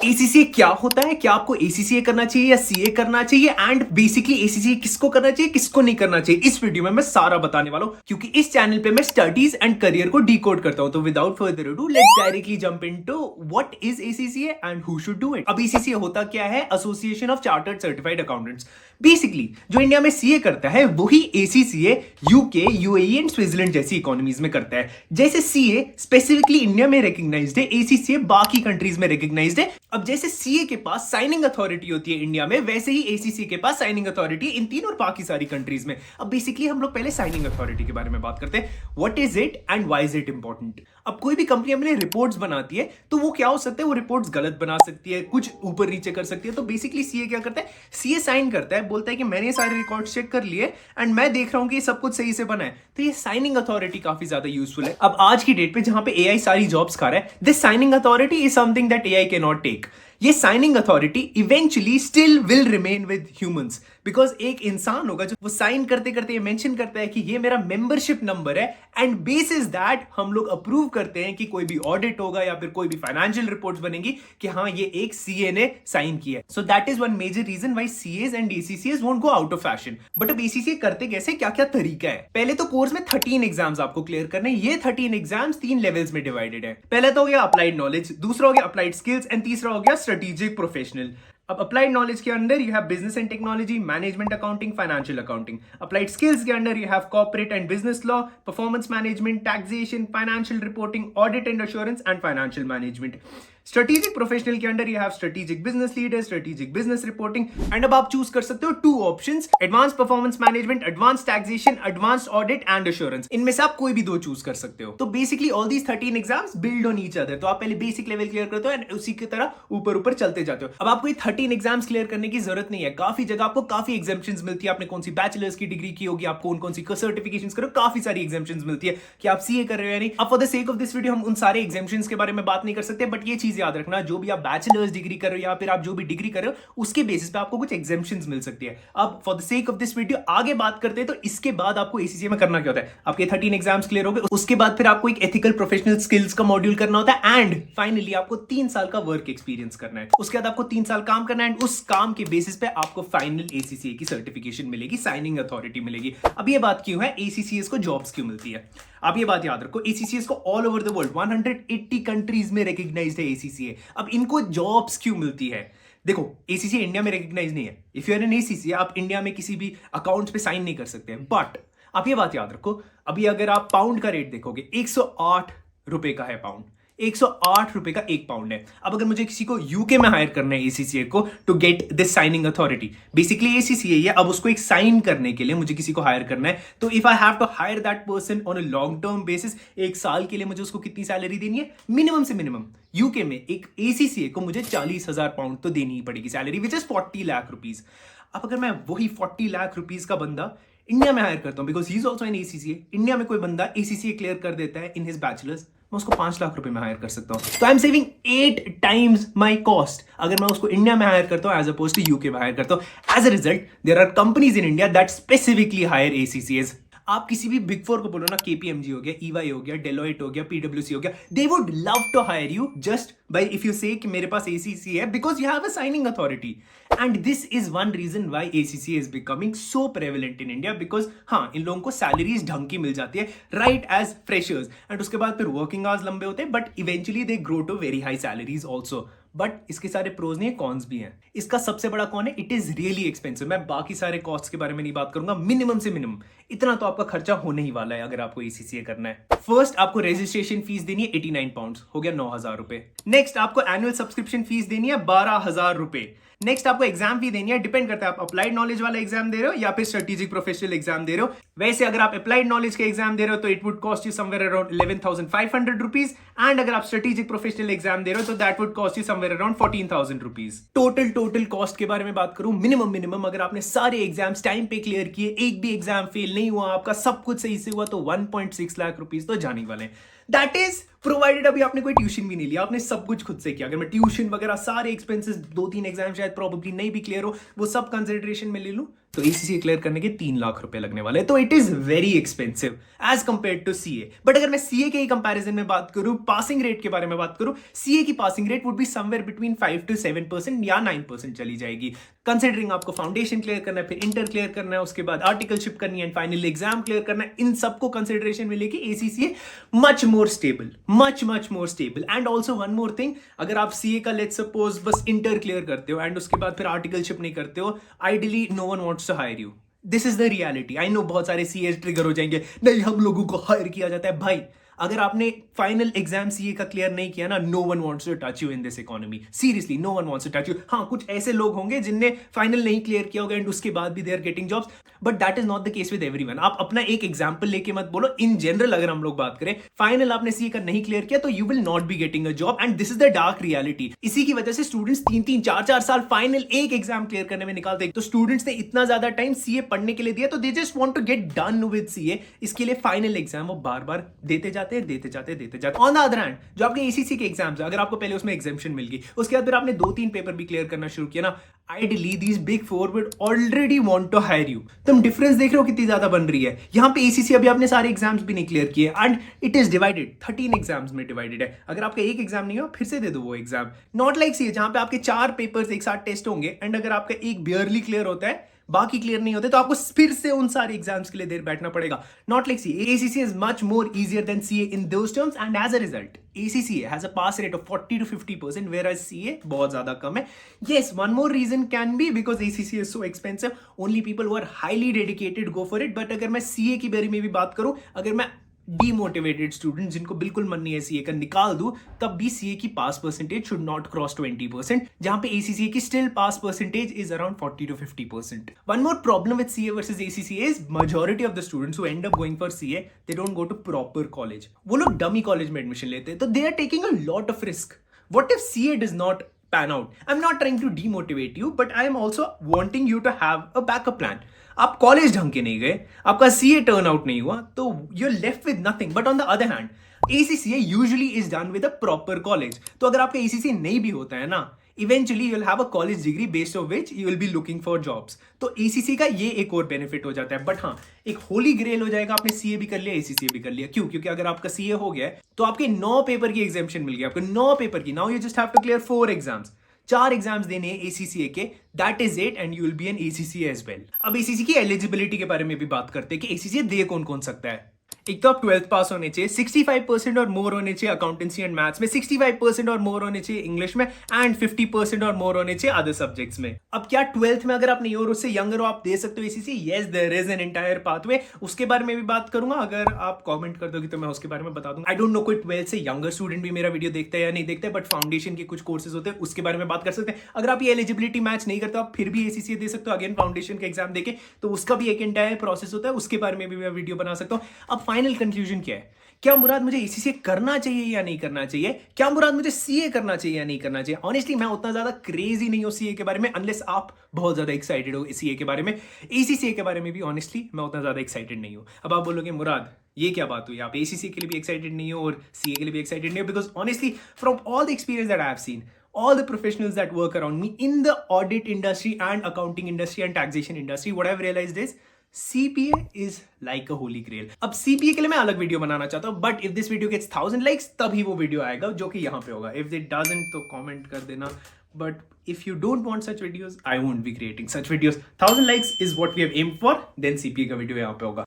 ACCA क्या होता है, क्या आपको एसीसीए करना चाहिए या सीए करना चाहिए, एंड बेसिकली एसीसीए किसको करना चाहिए किसको नहीं करना चाहिए, इस वीडियो में मैं सारा बताने वाला हूं, क्योंकि इस चैनल पे मैं स्टडीज एंड करियर को डिकोड करता हूं। तो without further ado let's directly jump into what is ACCA and who should do it. अब एसीसीए होता क्या है? Association of chartered certified accountants. Basically जो इंडिया में सीए करता है वही ACCA UK, UAE and Switzerland जैसी इकोनॉमीज में करता है। जैसे सीए स्पेसिफिकली इंडिया में रिकॉग्नाइज्ड है, एसीसीए बाकी कंट्रीज में रिकॉग्नाइज्ड है। अब जैसे सीए के पास साइनिंग अथॉरिटी होती है इंडिया में, वैसे ही एसीसीए के पास साइनिंग अथॉरिटी इन तीन और बाकी सारी कंट्रीज में। अब बेसिकली हम लोग पहले साइनिंग अथॉरिटी के बारे में बात करते हैं। What is it and why is it important? अब कोई भी कंपनी अपने रिपोर्ट्स बनाती है तो वो क्या हो सकता है, वो रिपोर्ट्स गलत बना सकती है, कुछ ऊपर नीचे कर सकती है। तो बेसिकली सीए क्या करता है? सीए साइन करता है, बोलता है कि मैंने सारे रिकॉर्ड्स चेक कर लिए एंड मैं देख रहा हूं कि ये सब कुछ सही से बना है। तो ये साइनिंग अथॉरिटी काफी ज्यादा यूजफुल है। अब आज की डेट पे जहां पे एआई सारी जॉब्स खा रहा है, this signing authority is something that AI can not take. ये signing authority eventually still will remain with humans, because एक इंसान होगा जो वो साइन करते करते ये मेंशन करता है कि ये मेरा मेंबरशिप नंबर है, एंड बेसिस दैट हम लोग अप्रूव करते हैं कि कोई भी ऑडिट होगा या फिर कोई भी फाइनेंशियल रिपोर्ट्स बनेगी कि हाँ ये एक सीए ने साइन किया है। So that is one major reason why CS and ACCAs won't go out of fashion. But अब एसीसीए करते कैसे, क्या क्या तरीका है? पहले तो कोर्स में 13 एग्जाम्स आपको क्लियर करने। ये 13 एग्जाम्स 3 लेवल्स में डिवाइडेड है। पहला तो हो गया अप्लाइड नॉलेज, दूसरा हो गया अप्लाइड स्किल्स एंड तीसरा हो गया स्ट्रेटेजिक प्रोफेशनल। अब अप्लाइड नॉलेज के अंदर you have business and technology, management accounting, financial accounting. Applied skills के अंदर you have corporate and business law, performance management, taxation, financial reporting, audit and assurance and financial management. Strategic professional के अंदर you have strategic business leader, strategic business reporting, and अब आप choose कर सकते हो 2 options, advance performance management, advance taxation, advance audit and assurance. इनमें से आप कोई भी 2 चूज कर सकते हो। तो basically all these 13 exams build on each other. तो आप पहले बेसिक लेवल क्लियर करते हो एंड उसी की तरह ऊपर ऊपर चलते जाते हो। अब आपको ये 13 एग्जाम्स क्लियर करने की जरूरत नहीं है। काफी जगह आपको काफी एग्जाम्पशंस मिलती है। आपने कौन सी बैचलर्स की डिग्री की होगी, आप कौन सी सर्टिफिकेशंस करो, काफी सारी एग्जाम्पशंस मिलती है कि आप सीए कर रहे हो या नहीं। अब for the sake of this video हम उन सारे एग्जाम्पशंस के बारे में बात नहीं कर सकते, बट ये चीज याद रखना, जो भी बैचलर्स डिग्री कर रहे हो या फिर आप जो भी डिग्री कर रहे हो उसके बेसिस पे आपको कुछ एग्जेम्पशंस मिल सकती है। अब for the sake of this video आगे बात करते हैं। तो इसके बाद आपको एसीसीए में करना क्या होता है? आपके 13 एग्जाम्स क्लियर हो गए, उसके बाद फिर आपको एक एथिकल प्रोफेशनल स्किल्स का मॉड्यूल करना होता है, एंड फाइनली आपको 3 साल का वर्क एक्सपीरियंस करना है। उसके बाद आपको 3 साल काम करना है, एंड उस काम के बेसिस पे आपको फाइनल एसीसीए की सर्टिफिकेशन मिलेगी, साइनिंग अथॉरिटी मिलेगी। अब ये बात क्यों है, एसीसीएस को जॉब्स क्यों मिलती है? आप ये बात याद रखो, एसीसीएस को all over the world 180 countries में रिकॉग्नाइज्ड है एसीसीए। अब इनको जॉब्स क्यों मिलती है? देखो, एसीसीए इंडिया में रिकॉग्नाइज नहीं है। If you are an ACCA, आप इंडिया में किसी भी अकाउंट्स पे साइन नहीं कर सकते। बट आप ये बात याद रखो, अभी अगर आप पाउंड का रेट देखोगे, 108 रुपए का है पाउंड। 108 रुपए का 1 पाउंड है। अब अगर मुझे किसी को यूके में हायर करना है एसीसीए को to get this signing authority, basically ACCA है, अब उसको एक साइन करने के लिए मुझे किसी को हायर करना है, तो if I have to hire that person on a long term basis, 1 साल के लिए मुझे उसको कितनी सैलरी देनी है? मिनिमम से मिनिमम यूके में एक एसीसीए को मुझे 40,000 पाउंड तो देनी ही पड़ेगी salary, which is 40 lakh rupees. अब अगर मैं वही 40 लाख रुपीज का बंदा इंडिया में हायर करता हूं, because he is also in ACCA, India में कोई बंदा एसीसीए क्लियर कर देता है इन हिज बैचलर्स, मैं उसको 5 लाख रुपए में हायर कर सकता हूं। तो I am saving 8 times my cost अगर मैं उसको इंडिया में हायर करता हूं एज अपोज टू यूके में हायर करता हूं। As a result there are companies in India that specifically hire ACCAs. आप किसी भी बिग 4 को बोलो ना, केपीएमजी हो गया, ईवाई हो गया, डेलोइट हो गया, पीडब्ल्यूसी हो गया, they would love to hire you just by if you से कि मेरे पास एसीसी है, because you have a signing authority. And this is one reason why ACC is becoming so prevalent in India, because हाँ, इन लोगों को salaries ढंग की मिल जाती है राइट एज फ्रेशर्स, एंड उसके बाद फिर वर्किंग आवर्स लंबे होते हैं, but eventually they grow to very high salaries also. But इसके सारे प्रोज नहीं है, कॉन्स भी हैं। इसका सबसे बड़ा कौन है? It is really expensive. मैं बाकी सारे कॉस्ट के बारे में नहीं बात करूंगा, मिनिमम से मिनिमम इतना तो आपका खर्चा होने ही वाला है अगर आपको एसीसीए करना है। फर्स्ट आपको रजिस्ट्रेशन फीस देनी है 89 पाउंड, हो गया 9,000 रुपए। नेक्स्ट आपको एनुअल सब्सक्रिप्शन फीस देनी है 12,000 रुपए। नेक्स्ट आपको एग्जाम फी देनी है, डिपेंड करता है आप अप्लाइड नॉलेज वाला एग्जाम दे रहे हो या फिर स्ट्रेटेजिक प्रोफेशनल एग्जाम दे रहे हो। वैसे अगर आप अप्लाइड नॉलेज के एग्जाम दे रहे हो तो it would cost you somewhere around 11,500 rupees, and अगर आप स्ट्रेटेजिक प्रोफेशनल एग्जाम दे रहे हो तो that would cost you somewhere around 14,000 rupees. Total cost के बारे में बात करूं, मिनिमम अगर आपने सारे एग्जाम्स टाइम पे क्लियर किए, एक भी एग्जाम फेल नहीं हुआ, आपका सब कुछ सही से हुआ, तो 1.6 लाख रुपीज तो जाने वाले हैं। दैट इज प्रोवाइडेड अभी आपने कोई ट्यूशन भी नहीं लिया, आपने सब कुछ खुद से किया। अगर मैं ट्यूशन वगैरह सारे एक्सपेंसेस 2-3 एग्जाम शायद प्रॉब्लली नहीं भी क्लियर हो, वो सब कंसिडरेशन में ले लूं तो एसीसीए क्लियर करने के 3 लाख रुपए लगने वाले हैं। तो it is very expensive as compared to CA. But अगर मैं सीए के ही कंपैरिजन में बात करूं, पासिंग रेट के बारे में बात करूं, सीए की passing rate would be somewhere between 5 to 7% या 9% चली जाएगी, कंसिडरिंग आपको फाउंडेशन क्लियर करना है, फिर इंटर क्लियर करना है, उसके बाद आर्टिकलशिप करनी है, फाइनल एग्जाम क्लियर करना है। इन सबको कंसिडरेशन में लेके ACCA much more stable, much more stable. And also one more thing, अगर आप सीए का लेट्स सपोज बस इंटर क्लियर करते हो एंड उसके बाद फिर आर्टिकलशिप नहीं करते हो, ideally no one wants to hire you. This is the reality. I know बहुत सारे सीए ट्रिगर हो जाएंगे, नहीं हम लोगों को हायर किया जाता है। भाई अगर आपने फाइनल एग्जाम सीए का क्लियर नहीं किया ना, no one wants to touch you in this economy. Seriously no one wants to touch you. हाँ, कुछ ऐसे लोग होंगे जिनने फाइनल नहीं क्लियर किया होगा एंड उसके बाद भी they are getting jobs, but that is not the case with everyone. आप अपना एक एग्जांपल लेके मत बोलो। इन जनरल अगर हम लोग बात करें, फाइनल आपने सीए का नहीं क्लियर किया तो you will not be getting a job and this is the dark reality. इसी की वजह से स्टूडेंट्स 3-3, 4-4 साल फाइनल एक एग्जाम क्लियर करने में निकालते हैं। तो स्टूडेंट्स ने इतना ज्यादा टाइम सीए पढ़ने के लिए दिया तो they just want to get done with CA. इसके लिए फाइनल एग्जाम वो बार बार देते जाते हैं। ऑन द अदर हैंड, जो आपके एसीसी के एग्जाम्स है, अगर आपको पहले उसमें एग्जामिशन मिल गई, उसके बाद फिर आपने 2-3 पेपर भी क्लियर करना शुरू किया ना, ideally these big four would already want to hire you. तुम डिफरेंस देख रहे हो कितनी ज्यादा बन रही है। यहां पे एसीसी अभी आपने सारे एग्जाम्स भी नहीं क्लियर किए and it is divided, 13 exams में डिवाइडेड है। अगर आपका एक एग्जाम नहीं हो, फिर से दे दो वो एग्जाम। नॉट लाइक सीए जहां पे आपके 4 पेपर्स एक साथ टेस्ट होंगे एंड अगर आपका एक बियरली क्लियर होता है, बाकी क्लियर नहीं होते, तो आपको फिर से उन सारे एग्जाम्स के लिए देर बैठना पड़ेगा। Not like CA, ACC is much more easier than CA in those terms and as a result ACCA has a pass rate of 40 to 50%, whereas CA बहुत ज्यादा कम है। Yes, one more reason can be because ACCA is so expensive. Only people who are highly dedicated go for it. But अगर मैं CA की बारे में भी बात करूं, अगर मैं डीमोटिवेटेड स्टूडेंट जिनको बिल्कुल मन नहीं है सीए का निकाल दूं, तब भी सीए की पास परसेंटेज शुड नॉट क्रॉस 20%, जहां पे एसीसीए की still pass percentage is around 40 to 50%. One more problem with CA versus ACCA is majority of the students who end up going for CA, they don't go to proper college. वो लोग dummy college में admission लेते हैं, तो they are taking a lot of risk. What if CA does not pan out? I'm not trying to demotivate you, but I am also wanting you to have a backup plan. आप college ढंग के नहीं गए, आपका CA turn out नहीं हुआ, तो you are left with nothing. But on the other hand, ACCA usually is done with a proper college. तो अगर आपका एसीसीए नहीं भी होता है ना, eventually you will have a college degree based off which you will be looking for jobs. तो ACC का ये एक और बेनिफिट हो जाता है। बट हाँ, एक होली ग्रेल हो जाएगा, आपने सीए भी कर लिया, एसीसीए भी कर लिया। क्यों? क्योंकि अगर आपका सीए हो गया है तो आपके 9 पेपर की एग्जामिशन मिल गया, आपको 9 पेपर की। Now you just have to clear 4 exams. 4 exams देने हैं एसीसीए के, that is it, and you will be an ACCA as well. अब एसीसी की एलिजिबिलिटी के बारे में भी बात करते हैं कि एसीसीए दे कौन कौन सकता है। एक तो आप 12th पास होने चाहिए, 65% और मोर होने चाहिए अकाउंटेंसी एंड मैथ्स में, 65% और मोर होने चाहिए इंग्लिश में, एंड 50% और मोर होने चाहिए अदर सब्जेक्ट्स में। अब क्या 12th में अगर आप नहीं हो और उससे यंगर हो, आप दे सकते हो ACC? Yes, there is an entire pathway. उसके बारे में भी बात करूंगा, अगर आप कमेंट कर दोगे तो मैं उसके बारे में बता दूंगा। आई डोंट नो कोई 12th से यंगर स्टूडेंट भी मेरा वीडियो देखता है या नहीं देखता है, बट फाउंडेशन के कुछ कोर्सेज होते हैं, उसके बारे में बात कर सकते हैं। अगर आप ये एलिजिबिलिटी मैच नहीं करते, आप फिर भी एसीसी दे सकते हो अगेन फाउंडेशन का एग्जाम देके, तो उसका भी एक एंटायर प्रोसेस होता है, उसके बारे में भी मैं वीडियो बना सकता हूँ। अब फाइनल कंक्लूजन क्या है? क्या मुराद मुझे एसीसीए करना चाहिए या नहीं करना चाहिए? क्या मुराद मुझे सीए करना चाहिए या नहीं करना चाहिए? ऑनेस्टली मैं उतना ज्यादा क्रेजी नहीं हूं सीए के बारे में, अनलेस आप बहुत ज्यादा एक्साइटेड हो सीए के बारे में। एसीसीए के बारे में भी ऑनेस्टली मैं उतना ज्यादा एक्साइटेड नहीं हूं। अब आप बोलोगे मुराद ये क्या बात हुई, आप एसीसीए के लिए भी एक्साइटेड नहीं हो और सीए के लिए भी एक्साइटेड नहीं हो? Because honestly from all the experience that I have seen, all the professionals that work around me in the audit industry and accounting industry and taxation industry, what I've realized is CPA is like a holy grail. अब CPA के लिए मैं अलग video बनाना चाहता हूँ, but if this video gets 1000 likes तभी वो वीडियो आएगा, जो कि यहाँ पे होगा। इफ इट डजंट तो कमेंट कर देना, but if you don't want such videos, I won't be creating such videos. 1000 likes is what we have aimed for, then CPA का वीडियो यहाँ पे होगा।